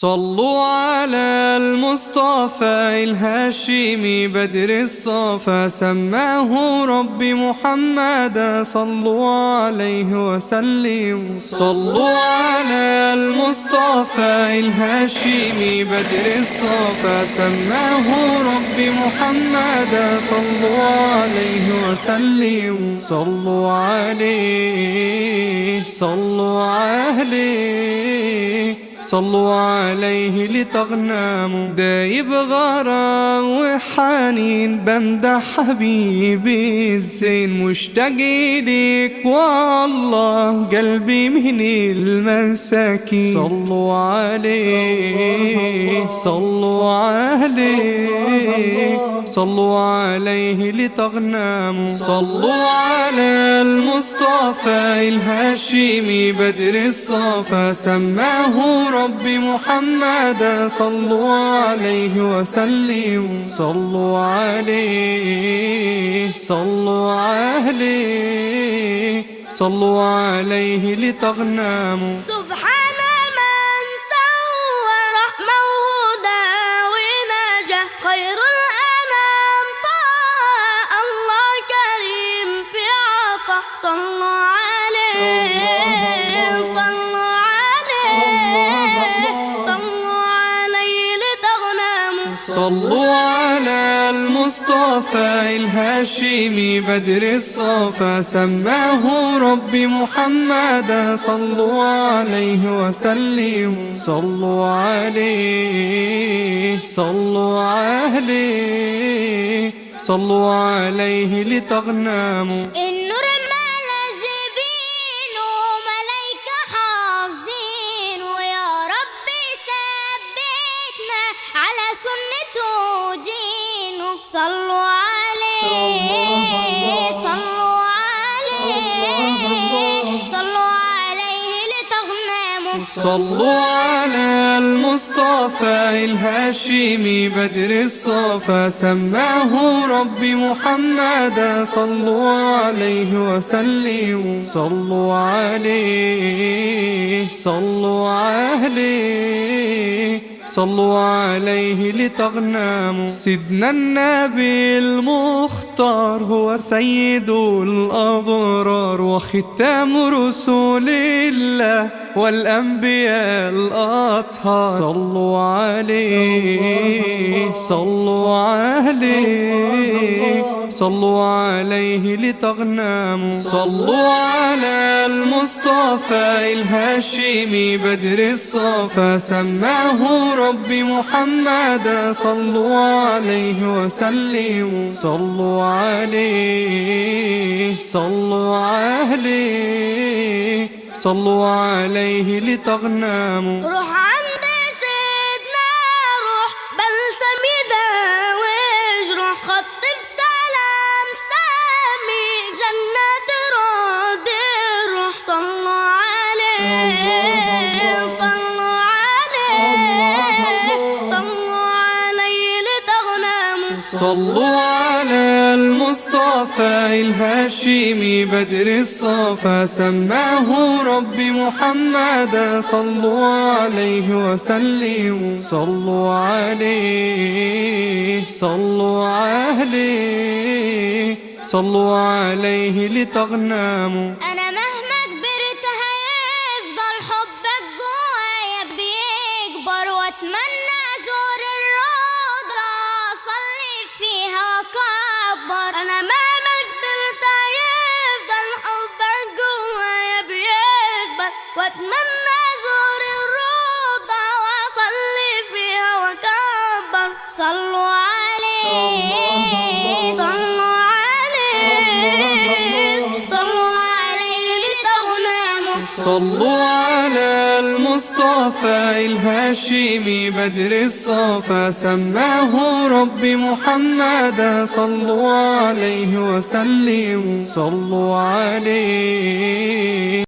صلوا على المصطفى الهاشمي بدر الصفا، سماه ربي محمدا صلوا عليه وسلموا. صلوا على المصطفى الهاشمي بدر الصفا، سماه ربي محمدا صلوا عليه وسلموا. صلوا عليه صلوا عليه صلوا عليه لتغنموا. دايب غرام وحنين بمدح حبيبي الزين، مشتاق ليك والله قلبي من المساكين. صلوا عليه صلوا عليه صلوا عليه لتغنموا. صلوا على المصطفى الهاشمي بدر الصفا، سماه ربي محمدا صلوا عليه وسلموا. صلوا عليه صلوا عليه صلوا عليه لتغنموا. سبحان من سور موهودا ونجا، خير الأنام طاع الله كريم في عطا. صلوا عليه صلوا عليه صلوا عليه لتغنموا. صلوا على المصطفى الهاشمي بدر الصفا، سماه ربي محمدا صلوا عليه وسلموا. صلوا عليه صلوا عليه صلوا عليه لتغنموا. النور ملا جبين وملايكة حافظين، ويا ربي ثبتنا على سنته ودينه. صلوا عليه صلوا عليه صلوا عليه لتغنموا. صلوا على المصطفى الهاشمي بدر الصفا، سماه ربي محمدا صلوا عليه وسلموا. صلوا عليه صلوا عليه صلوا عليه لتغنموا. سيدنا النبي المختار هو سيد الأبرار، وختام رسول الله والأنبياء الأطهار. صلوا عليه صلوا عليه صلوا عليه لتغنموا. صلوا على المصطفى الهاشمي بدر الصفا، سماه ربي محمدا صلوا عليه وسلموا. صلوا عليه صلوا عليه صلوا عليه لتغنموا. روح عند سيدنا روح بلسم يداوي جروح، خط بسلام سامي جنة راد الروح. صلوا عليه صلوا عليه صلوا عليه لتغنموا. صلوا على المصطفى الهاشمي بدر الصفا، سماه ربي محمدا صلوا عليه وسلموا. صلوا عليه صلوا عليه صلوا عليه لتغنموا. أنا مهما كبرت هيفضل حبك جوايا بيكبر، وأتمنى أزور الروضة أصلي فيها وأكبر. أنا مهما كبرت هيفضل حبك جوايا بيكبر، وأتمنى أزور الروضة وأصلي فيها وأكبر. صلوا عليه صلوا عليه صلوا عليه لتغنموا. صلوا على المصطفى الهاشمي بدر الصفا، سماه ربي محمدا صلوا عليه وسلموا. صلوا عليه